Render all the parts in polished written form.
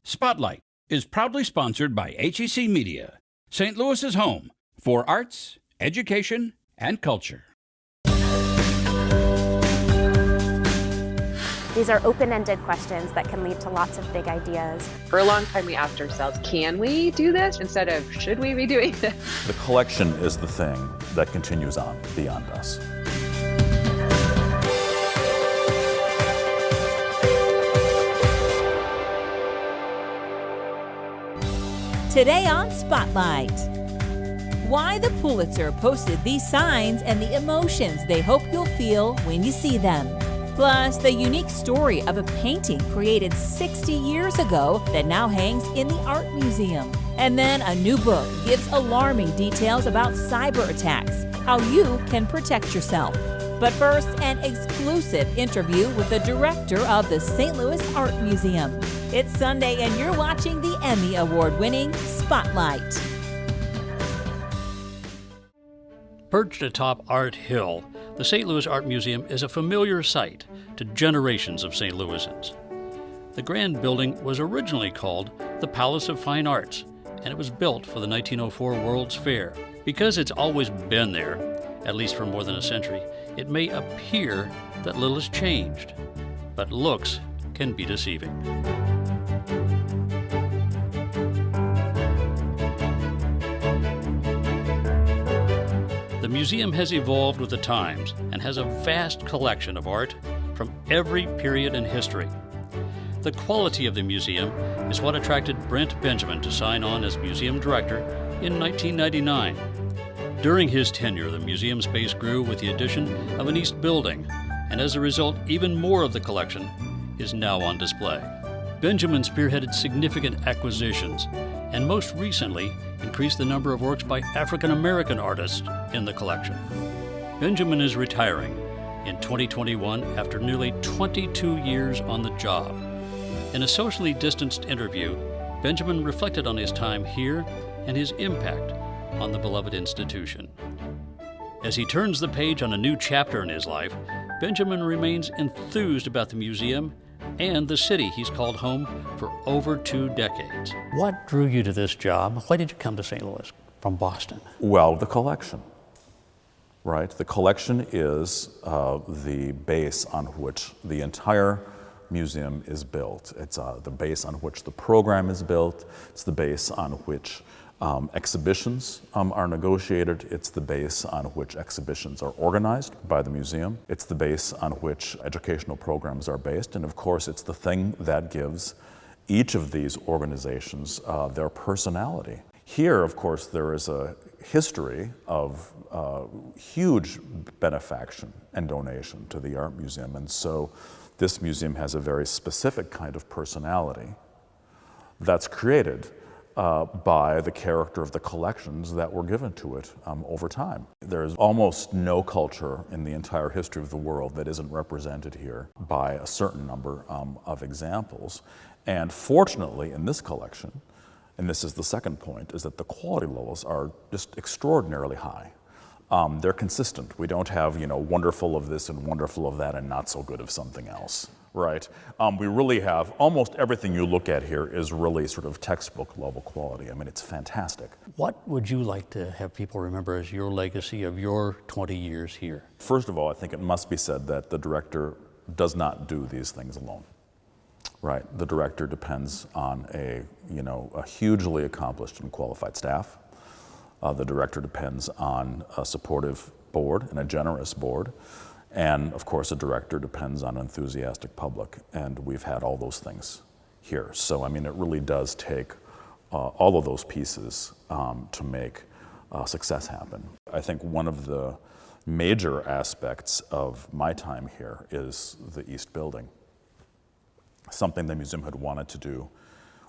Spotlight is proudly sponsored by HEC Media, St. Louis's home for arts, education, and culture. These are open-ended questions that can lead to lots of big ideas. For a long time, we asked ourselves, can we do this instead of should we be doing this? The collection is the thing that continues on beyond us. Today on Spotlight, why the Pulitzer posted these signs and the emotions they hope you'll feel when you see them. Plus, the unique story of a painting created 60 years ago that now hangs in the Art Museum. And then a new book gives alarming details about cyber attacks, how you can protect yourself. But first, an exclusive interview with the director of the St. Louis Art Museum. It's Sunday and you're watching the Emmy Award-winning Spotlight. Perched atop Art Hill, the St. Louis Art Museum is a familiar sight to generations of St. Louisans. The grand building was originally called the Palace of Fine Arts, and it was built for the 1904 World's Fair. Because it's always been there, at least for more than a century, it may appear that little has changed, but looks can be deceiving. The museum has evolved with the times and has a vast collection of art from every period in history. The quality of the museum is what attracted Brent Benjamin to sign on as museum director in 1999. During his tenure, the museum space grew with the addition of an east building, and as a result, even more of the collection is now on display. Benjamin spearheaded significant acquisitions, and most recently increased the number of works by African American artists in the collection. Benjamin is retiring in 2021 after nearly 22 years on the job. In a socially distanced interview, Benjamin reflected on his time here and his impact on the beloved institution. As he turns the page on a new chapter in his life, Benjamin remains enthused about the museum and the city he's called home for over 2 decades. What drew you to this job? Why did you come to St. Louis from Boston? Well, the collection, right? The collection is the base on which the entire museum is built. It's the base on which the program is built. It's the base on which exhibitions are negotiated. It's the base on which exhibitions are organized by the museum. It's the base on which educational programs are based. And of course, it's the thing that gives each of these organizations their personality. Here, of course, there is a history of huge benefaction and donation to the Art Museum. And so this museum has a very specific kind of personality that's created by the character of the collections that were given to it over time. There's almost no culture in the entire history of the world that isn't represented here by a certain number of examples. And fortunately, in this collection, and this is the second point, is that the quality levels are just extraordinarily high. They're consistent. We don't have, wonderful of this and wonderful of that and not so good of something else. Right. We really have almost everything you look at here is really sort of textbook level quality. I mean, it's fantastic. What would you like to have people remember as your legacy of your 20 years here? First of all, I think it must be said that the director does not do these things alone. Right. The director depends on a hugely accomplished and qualified staff. The director depends on a supportive board and a generous board. And of course, a director depends on an enthusiastic public, and we've had all those things here. So, I mean, it really does take all of those pieces to make success happen. I think one of the major aspects of my time here is the East Building, something the museum had wanted to do.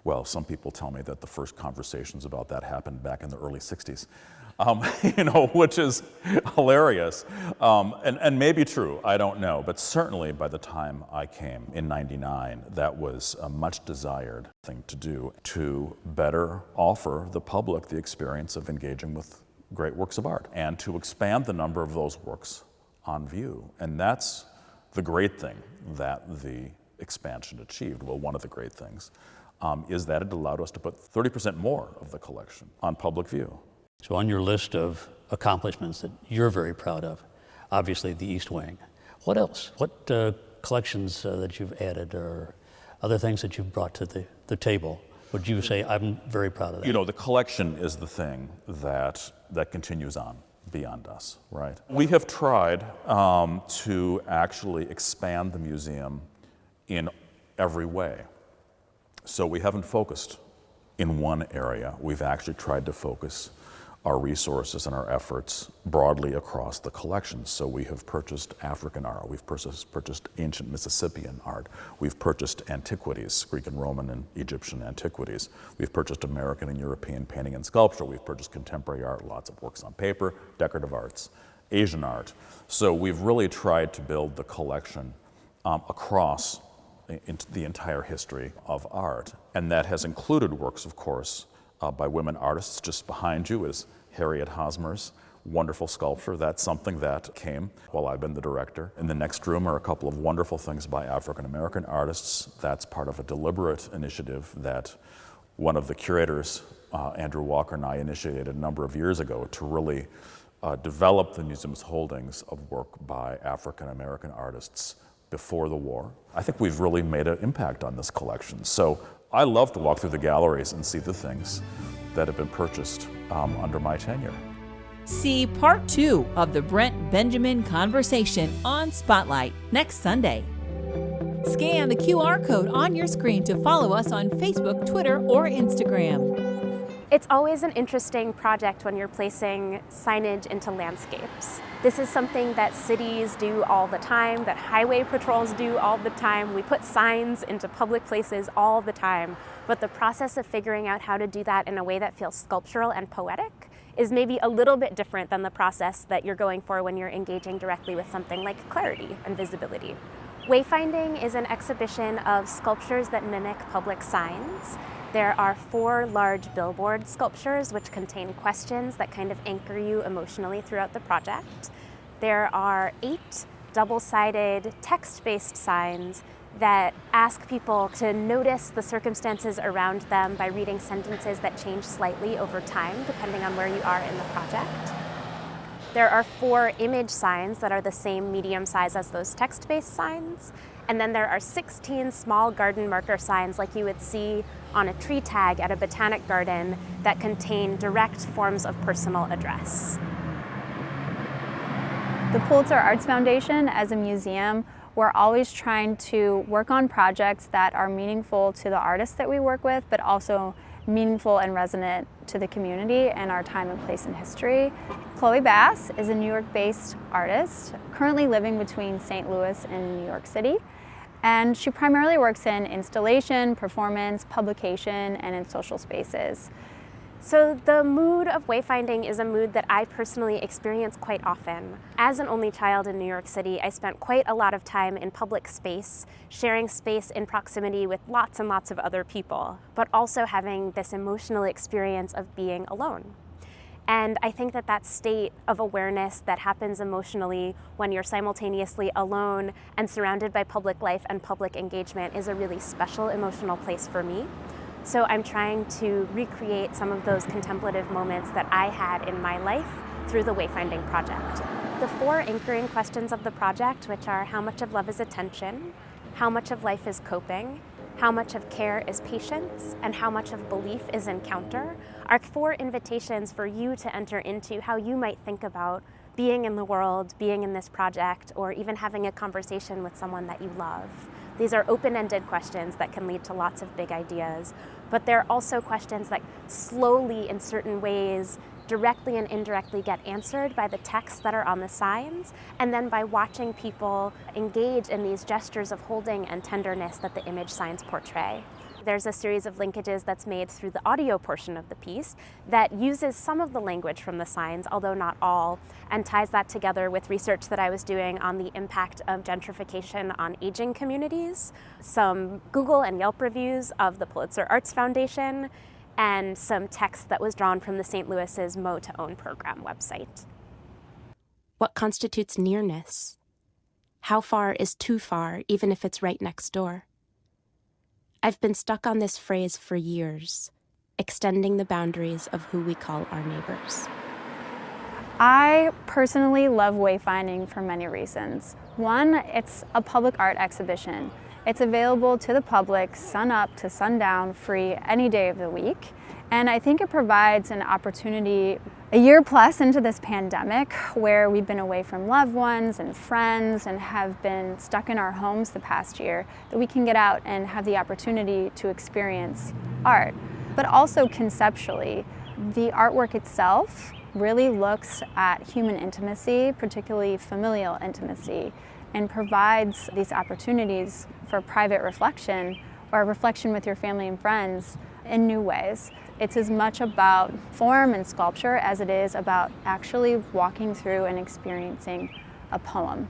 Well, some people tell me that the first conversations about that happened back in the early 60s. Which is hilarious, and maybe true, I don't know, but certainly by the time I came in '99, that was a much desired thing to do to better offer the public the experience of engaging with great works of art and to expand the number of those works on view. And that's the great thing that the expansion achieved, well, one of the great things. is that it allowed us to put 30% more of the collection on public view. So on your list of accomplishments that you're very proud of, obviously the East Wing. What else? What collections that you've added or other things that you've brought to the table would you say, I'm very proud of that? You know, the collection is the thing that continues on beyond us, right? We have tried to actually expand the museum in every way. So we haven't focused in one area. We've actually tried to focus our resources and our efforts broadly across the collection. So we have purchased African art, we've purchased ancient Mississippian art, we've purchased antiquities, Greek and Roman and Egyptian antiquities, we've purchased American and European painting and sculpture, we've purchased contemporary art, lots of works on paper, decorative arts, Asian art. So we've really tried to build the collection across the entire history of art. And that has included works, of course, by women artists. Just behind you is Harriet Hosmer's wonderful sculpture. That's something that came while I've been the director. In the next room are a couple of wonderful things by African-American artists. That's part of a deliberate initiative that one of the curators, Andrew Walker, and I initiated a number of years ago to really develop the museum's holdings of work by African-American artists before the war. I think we've really made an impact on this collection. So I love to walk through the galleries and see the things that have been purchased under my tenure. See part 2 of the Brent Benjamin conversation on Spotlight next Sunday. Scan the QR code on your screen to follow us on Facebook, Twitter, or Instagram. It's always an interesting project when you're placing signage into landscapes. This is something that cities do all the time, that highway patrols do all the time. We put signs into public places all the time. But the process of figuring out how to do that in a way that feels sculptural and poetic is maybe a little bit different than the process that you're going for when you're engaging directly with something like clarity and visibility. Wayfinding is an exhibition of sculptures that mimic public signs. There are 4 large billboard sculptures which contain questions that kind of anchor you emotionally throughout the project. There are 8 double-sided text-based signs that ask people to notice the circumstances around them by reading sentences that change slightly over time depending on where you are in the project. There are 4 image signs that are the same medium size as those text-based signs. And then there are 16 small garden marker signs like you would see on a tree tag at a botanic garden that contain direct forms of personal address. The Pulitzer Arts Foundation, as a museum, we're always trying to work on projects that are meaningful to the artists that we work with, but also meaningful and resonant to the community and our time and place in history. Chloe Bass is a New York-based artist, currently living between St. Louis and New York City. And she primarily works in installation, performance, publication, and in social spaces. So the mood of wayfinding is a mood that I personally experience quite often. As an only child in New York City, I spent quite a lot of time in public space, sharing space in proximity with lots and lots of other people, but also having this emotional experience of being alone. And I think that state of awareness that happens emotionally when you're simultaneously alone and surrounded by public life and public engagement is a really special emotional place for me. So I'm trying to recreate some of those contemplative moments that I had in my life through the Wayfinding project. The 4 anchoring questions of the project, which are how much of love is attention, how much of life is coping, how much of care is patience, and how much of belief is encounter, are 4 invitations for you to enter into how you might think about being in the world, being in this project, or even having a conversation with someone that you love. These are open-ended questions that can lead to lots of big ideas, but they're also questions that slowly, in certain ways, directly and indirectly get answered by the texts that are on the signs, and then by watching people engage in these gestures of holding and tenderness that the image signs portray. There's a series of linkages that's made through the audio portion of the piece that uses some of the language from the signs, although not all, and ties that together with research that I was doing on the impact of gentrification on aging communities, some Google and Yelp reviews of the Pulitzer Arts Foundation, and some text that was drawn from the St. Louis's Mo to Own program website. What constitutes nearness? How far is too far, even if it's right next door? I've been stuck on this phrase for years, extending the boundaries of who we call our neighbors. I personally love wayfinding for many reasons. One, it's a public art exhibition. It's available to the public sun up to sundown, free any day of the week. And I think it provides an opportunity a year plus into this pandemic where we've been away from loved ones and friends and have been stuck in our homes the past year, that we can get out and have the opportunity to experience art. But also conceptually, the artwork itself really looks at human intimacy, particularly familial intimacy, and provides these opportunities for private reflection or reflection with your family and friends in new ways. It's as much about form and sculpture as it is about actually walking through and experiencing a poem.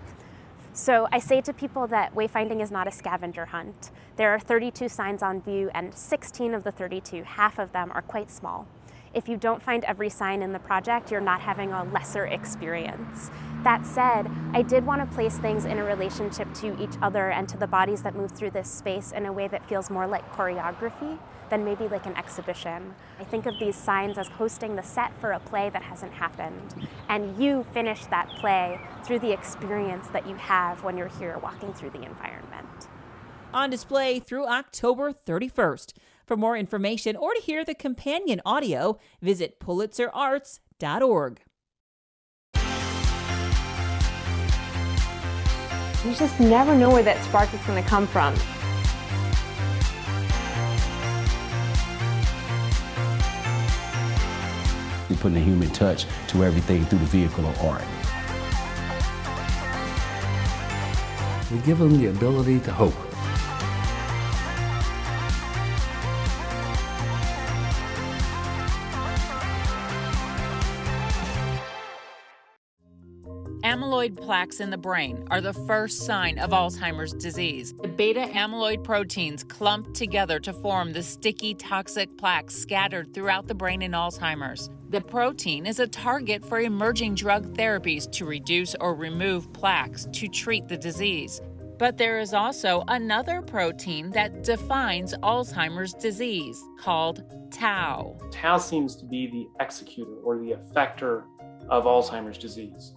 So I say to people that wayfinding is not a scavenger hunt. There are 32 signs on view, and 16 of the 32, half of them, are quite small. If you don't find every sign in the project, you're not having a lesser experience. That said, I did want to place things in a relationship to each other and to the bodies that move through this space in a way that feels more like choreography than maybe like an exhibition. I think of these signs as hosting the set for a play that hasn't happened. And you finish that play through the experience that you have when you're here walking through the environment. On display through October 31st. For more information or to hear the companion audio, visit pulitzerarts.org. You just never know where that spark is going to come from. We're putting a human touch to everything through the vehicle of art. We give them the ability to hope. Amyloid plaques in the brain are the first sign of Alzheimer's disease. The beta amyloid proteins clump together to form the sticky, toxic plaques scattered throughout the brain in Alzheimer's. The protein is a target for emerging drug therapies to reduce or remove plaques to treat the disease. But there is also another protein that defines Alzheimer's disease, called tau. Tau seems to be the executor or the effector of Alzheimer's disease.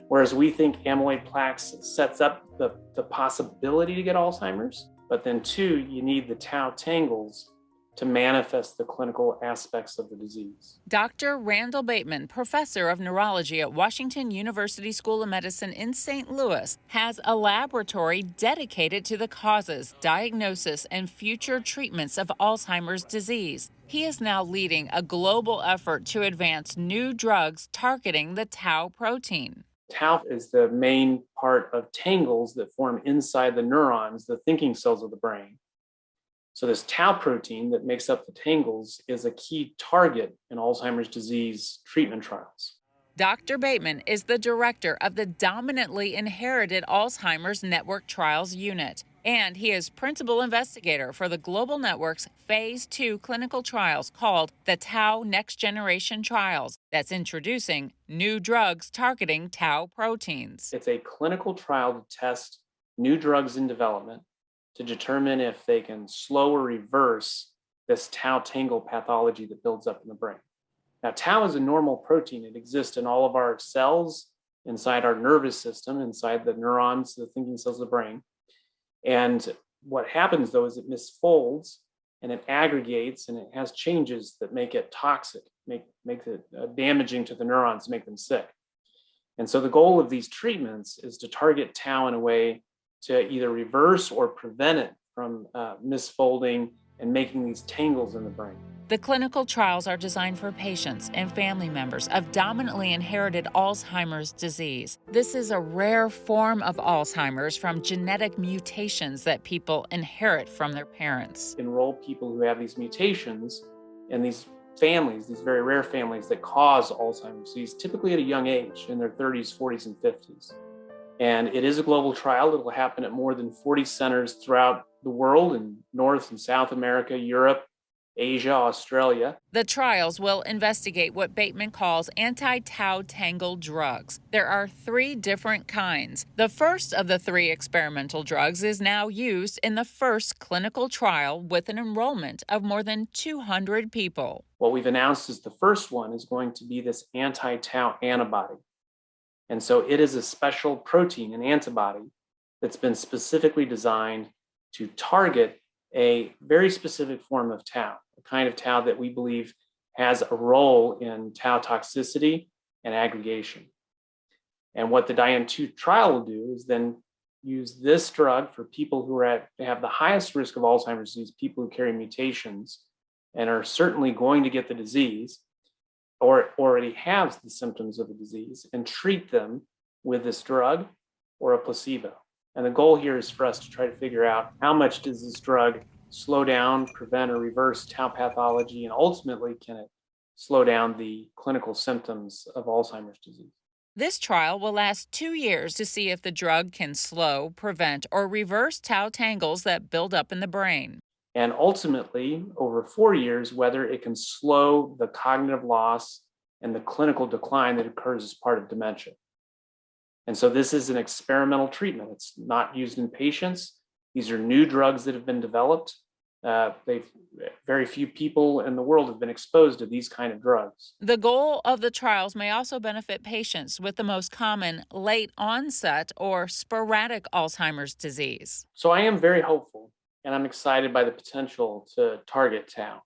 Whereas we think amyloid plaques sets up the possibility to get Alzheimer's, but then two, you need the tau tangles to manifest the clinical aspects of the disease. Dr. Randall Bateman, professor of neurology at Washington University School of Medicine in St. Louis, has a laboratory dedicated to the causes, diagnosis, and future treatments of Alzheimer's disease. He is now leading a global effort to advance new drugs targeting the tau protein. Tau is the main part of tangles that form inside the neurons, the thinking cells of the brain. So this tau protein that makes up the tangles is a key target in Alzheimer's disease treatment trials. Dr. Bateman is the director of the Dominantly Inherited Alzheimer's Network Trials Unit, and he is principal investigator for the Global Network's Phase 2 clinical trials called the Tau Next Generation Trials that's introducing new drugs targeting tau proteins. It's a clinical trial to test new drugs in development to determine if they can slow or reverse this tau tangle pathology that builds up in the brain. Now, tau is a normal protein. It exists in all of our cells, inside our nervous system, inside the neurons, the thinking cells of the brain. And what happens, though, is it misfolds and it aggregates and it has changes that make it toxic, make it damaging to the neurons, make them sick. And so the goal of these treatments is to target tau in a way to either reverse or prevent it from misfolding and making these tangles in the brain. The clinical trials are designed for patients and family members of dominantly inherited Alzheimer's disease. This is a rare form of Alzheimer's from genetic mutations that people inherit from their parents. Enroll people who have these mutations and these families, these very rare families that cause Alzheimer's disease, typically at a young age, in their 30s, 40s, and 50s. And it is a global trial. It will happen at more than 40 centers throughout the world in North and South America, Europe, Asia, Australia. The trials will investigate what Bateman calls anti-tau tangle drugs. There are 3 different kinds. The first of the 3 experimental drugs is now used in the first clinical trial with an enrollment of more than 200 people. What we've announced is the first one is going to be this anti-tau antibody. And so it is a special protein, an antibody, that's been specifically designed to target a very specific form of tau, a kind of tau that we believe has a role in tau toxicity and aggregation. And what the DIAN-2 trial will do is then use this drug for people who have the highest risk of Alzheimer's disease, people who carry mutations and are certainly going to get the disease or already have the symptoms of the disease, and treat them with this drug or a placebo. And the goal here is for us to try to figure out how much does this drug slow down, prevent, or reverse tau pathology, and ultimately can it slow down the clinical symptoms of Alzheimer's disease. This trial will last 2 years to see if the drug can slow, prevent, or reverse tau tangles that build up in the brain. And ultimately, over 4 years, whether it can slow the cognitive loss and the clinical decline that occurs as part of dementia. And so this is an experimental treatment. It's not used in patients. These are new drugs that have been developed. Very few people in the world have been exposed to these kind of drugs. The goal of the trials may also benefit patients with the most common late onset or sporadic Alzheimer's disease. So I am very hopeful, and I'm excited by the potential to target tau.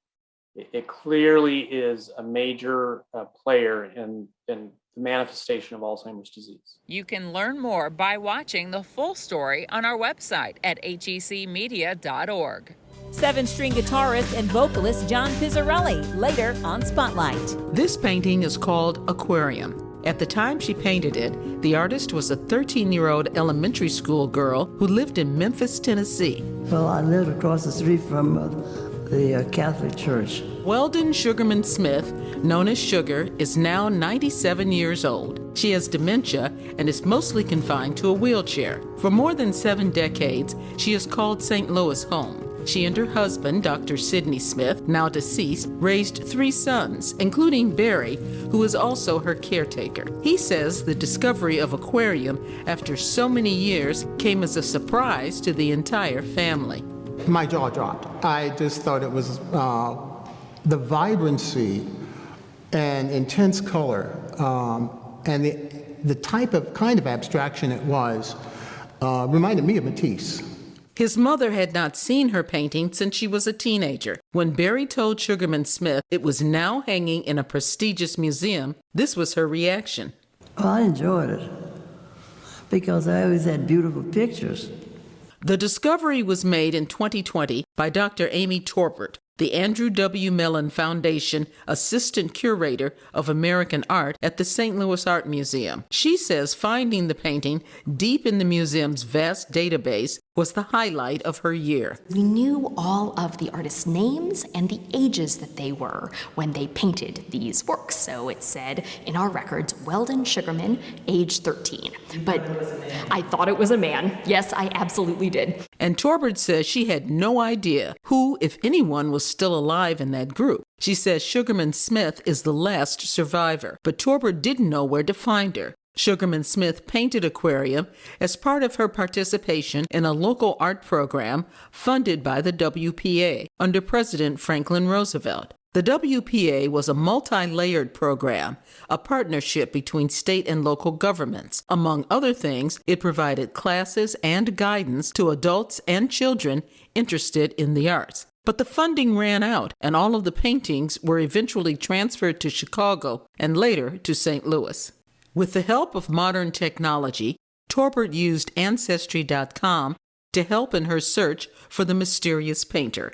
It clearly is a major player in the manifestation of Alzheimer's disease. You can learn more by watching the full story on our website at hecmedia.org. 7-string guitarist and vocalist John Pizzarelli, later on Spotlight. This painting is called Aquarium. At the time she painted it, the artist was a 13-year-old elementary school girl who lived in Memphis, Tennessee. Well, I lived across the street from the Catholic Church. Weldon Sugarman-Smith, known as Sugar, is now 97 years old. She has dementia and is mostly confined to a wheelchair. For more than 7 decades, she has called St. Louis home. She and her husband, Dr. Sidney Smith, now deceased, raised 3 sons, including Barry, who is also her caretaker. He says the discovery of Aquarium after so many years came as a surprise to the entire family. My jaw dropped. I just thought it was the vibrancy and intense color and the kind of abstraction it was reminded me of Matisse. His mother had not seen her painting since she was a teenager. When Barry told Sugarman-Smith it was now hanging in a prestigious museum, this was her reaction. Well, I enjoyed it because I always had beautiful pictures. The discovery was made in 2020 by Dr. Amy Torbert, the Andrew W. Mellon Foundation Assistant Curator of American Art at the St. Louis Art Museum. She says finding the painting deep in the museum's vast database was the highlight of her year. We knew all of the artists' names and the ages that they were when they painted these works. So it said in our records, Weldon Sugarman, age 13. But I thought it was a man. Yes, I absolutely did. And Torbert says she had no idea who, if anyone, was still alive in that group. She says Sugarman-Smith is the last survivor, but Torbert didn't know where to find her. Sugarman-Smith painted Aquarium as part of her participation in a local art program funded by the WPA under President Franklin Roosevelt. The WPA was a multi-layered program, a partnership between state and local governments. Among other things, it provided classes and guidance to adults and children interested in the arts. But the funding ran out, and all of the paintings were eventually transferred to Chicago and later to St. Louis. With the help of modern technology, Torbert used Ancestry.com to help in her search for the mysterious painter.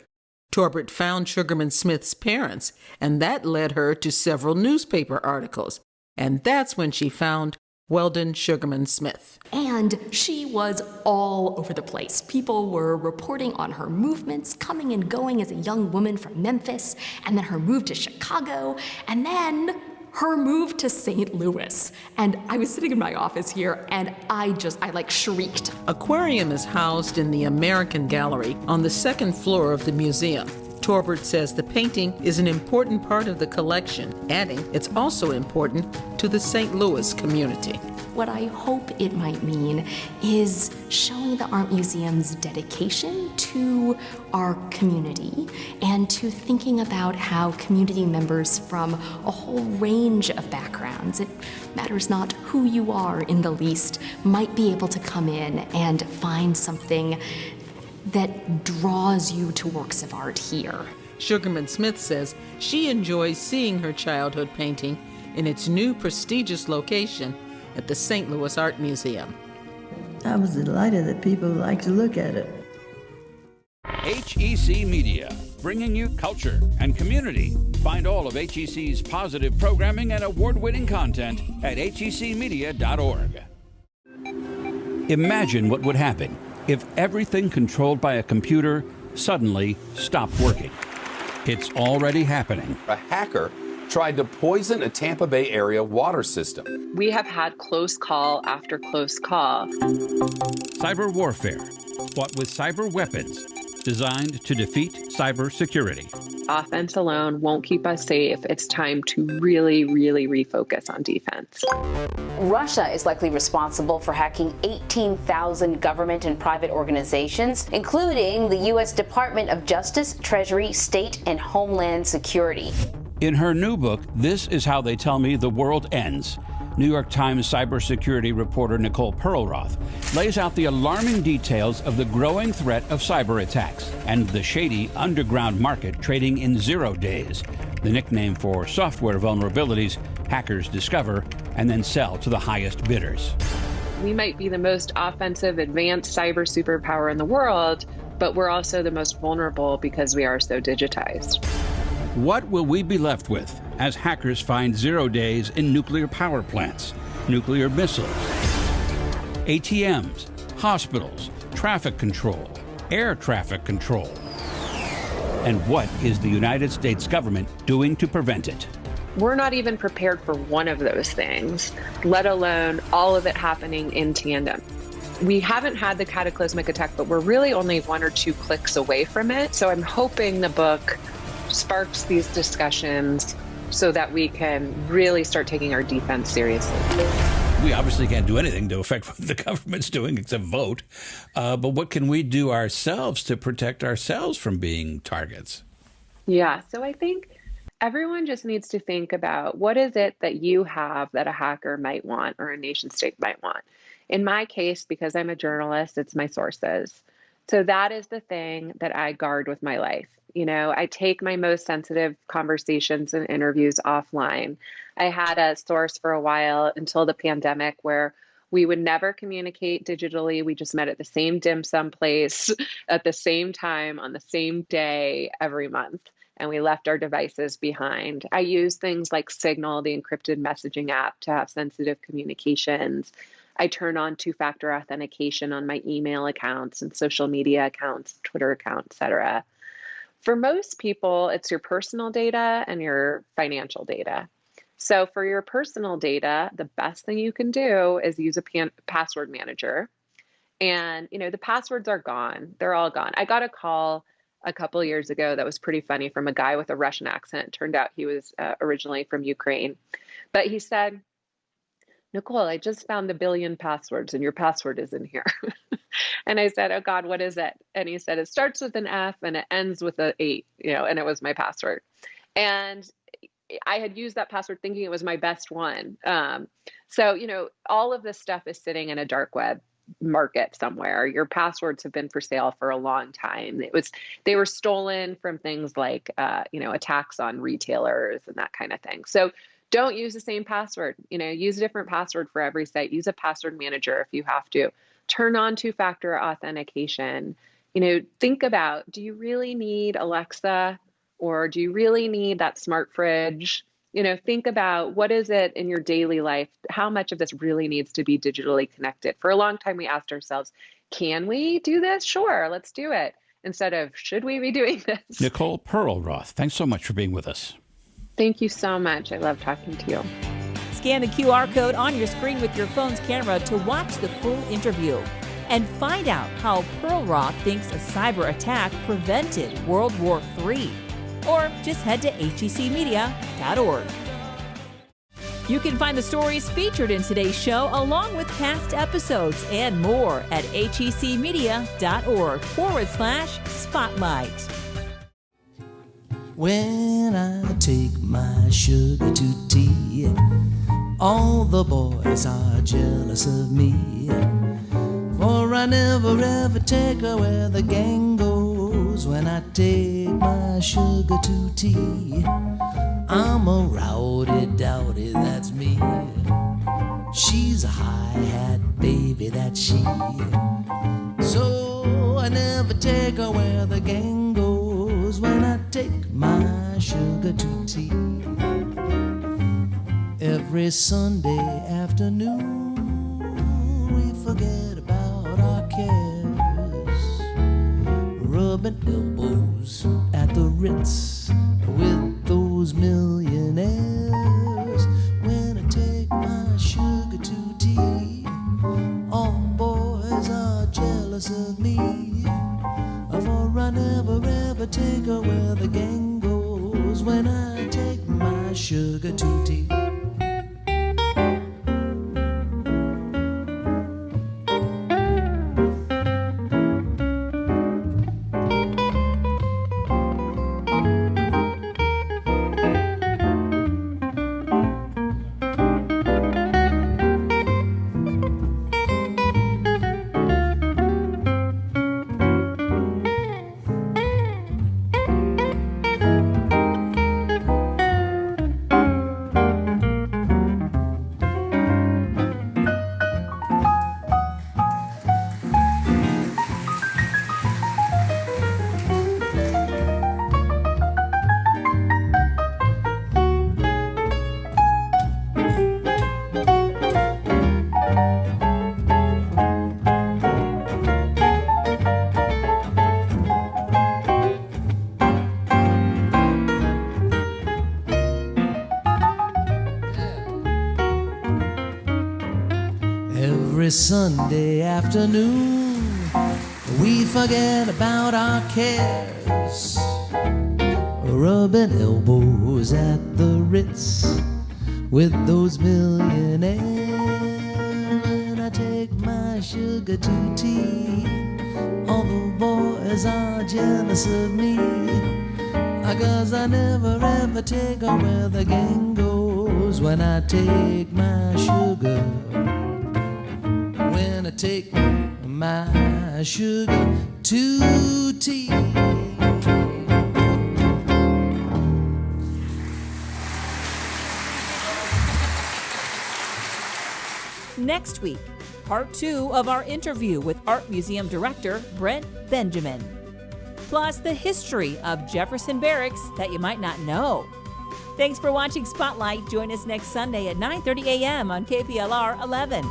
Torbert found Sugarman-Smith's parents, and that led her to several newspaper articles. And that's when she found Weldon Sugarman-Smith. And she was all over the place. People were reporting on her movements, coming and going as a young woman from Memphis, and then her move to Chicago, and then her move to St. Louis. And I was sitting in my office here and I shrieked. Aquarium is housed in the American Gallery on the 2nd floor of the museum. Torbert says the painting is an important part of the collection, adding it's also important to the St. Louis community. What I hope it might mean is showing the art museum's dedication to our community and to thinking about how community members from a whole range of backgrounds, it matters not who you are in the least, might be able to come in and find something that draws you to works of art here. Sugarman-Smith says she enjoys seeing her childhood painting in its new prestigious location at the St. Louis Art Museum. I was delighted that people like to look at it. HEC Media, bringing you culture and community. Find all of HEC's positive programming and award-winning content at hecmedia.org. Imagine what would happen if everything controlled by a computer suddenly stopped working. It's already happening. A hacker tried to poison a Tampa Bay area water system. We have had close call after close call. Cyber warfare, fought with cyber weapons, designed to defeat cybersecurity. Offense alone won't keep us safe. It's time to really, really refocus on defense. Russia is likely responsible for hacking 18,000 government and private organizations, including the U.S. Department of Justice, Treasury, State, and Homeland Security. In her new book, This Is How They Tell Me the World Ends, New York Times cybersecurity reporter Nicole Perlroth lays out the alarming details of the growing threat of cyber attacks and the shady underground market trading in 0 days, the nickname for software vulnerabilities hackers discover and then sell to the highest bidders. We might be the most offensive, advanced cyber superpower in the world, but we're also the most vulnerable because we are so digitized. What will we be left with as hackers find 0 days in nuclear power plants, nuclear missiles, ATMs, hospitals, traffic control, air traffic control? And what is the United States government doing to prevent it? We're not even prepared for one of those things, let alone all of it happening in tandem. We haven't had the cataclysmic attack, but we're really only 1 or 2 clicks away from it. So I'm hoping the book sparks these discussions so that we can really start taking our defense seriously. We obviously can't do anything to affect what the government's doing except vote. But what can we do ourselves to protect ourselves from being targets? Yeah, so I think everyone just needs to think about what is it that you have that a hacker might want or a nation state might want. In my case, because I'm a journalist, it's my sources. So that is the thing that I guard with my life. You know, I take my most sensitive conversations and interviews offline. I had a source for a while until the pandemic where we would never communicate digitally. We just met at the same dim sum place at the same time on the same day every month. And we left our devices behind. I use things like Signal, the encrypted messaging app, to have sensitive communications. I turn on 2-factor authentication on my email accounts and social media accounts, Twitter account, et cetera. For most people, it's your personal data and your financial data. So for your personal data, the best thing you can do is use a password manager. And, you know, the passwords are gone. They're all gone. I got a call a couple of years ago that was pretty funny from a guy with a Russian accent. Turned out he was originally from Ukraine. But he said, Nicole, I just found the billion passwords and your password is in here. And I said, oh God, what is it? And he said, it starts with an F and it ends with an 8, and it was my password. And I had used that password thinking it was my best one. So, all of this stuff is sitting in a dark web market somewhere. Your passwords have been for sale for a long time. They were stolen from things like, attacks on retailers and that kind of thing. So don't use the same password, use a different password for every site. Use a password manager if you have to. Turn on 2-factor authentication. Think about, do you really need Alexa or do you really need that smart fridge? Think about what is it in your daily life? How much of this really needs to be digitally connected? For a long time, we asked ourselves, can we do this? Sure, let's do it. Instead of, should we be doing this? Nicole Perlroth, thanks so much for being with us. Thank you so much. I love talking to you. Scan the QR code on your screen with your phone's camera to watch the full interview. and find out how Perlroth thinks a cyber attack prevented World War III. Or just head to hecmedia.org. You can find the stories featured in today's show along with past episodes and more at hecmedia.org/spotlight. When I take my sugar to tea, all the boys are jealous of me. For I never ever take her where the gang goes. When I take my sugar to tea, I'm a rowdy dowdy, that's me. She's a hi-hat baby, that's she. So I never take her where the gang goes. When I take my sugar to tea, every Sunday afternoon we forget about our cares, rubbing elbows at the Ritz with those millionaires. When I take my sugar to tea, all boys are jealous of me. For I never ever take her where the gang goes. When I take my sugar to tea. Every Sunday afternoon we forget about our cares, rubbing elbows at the Ritz with those millionaires. When I take my sugar to tea, all the boys are jealous of me, 'cause I never ever take her where the gang goes. When I take my sugar, when I take my sugar to tea. Next week, part 2 of our interview with Art Museum Director Brent Benjamin. Plus, the history of Jefferson Barracks that you might not know. Thanks for watching Spotlight. Join us next Sunday at 9:30 a.m. on KPLR 11.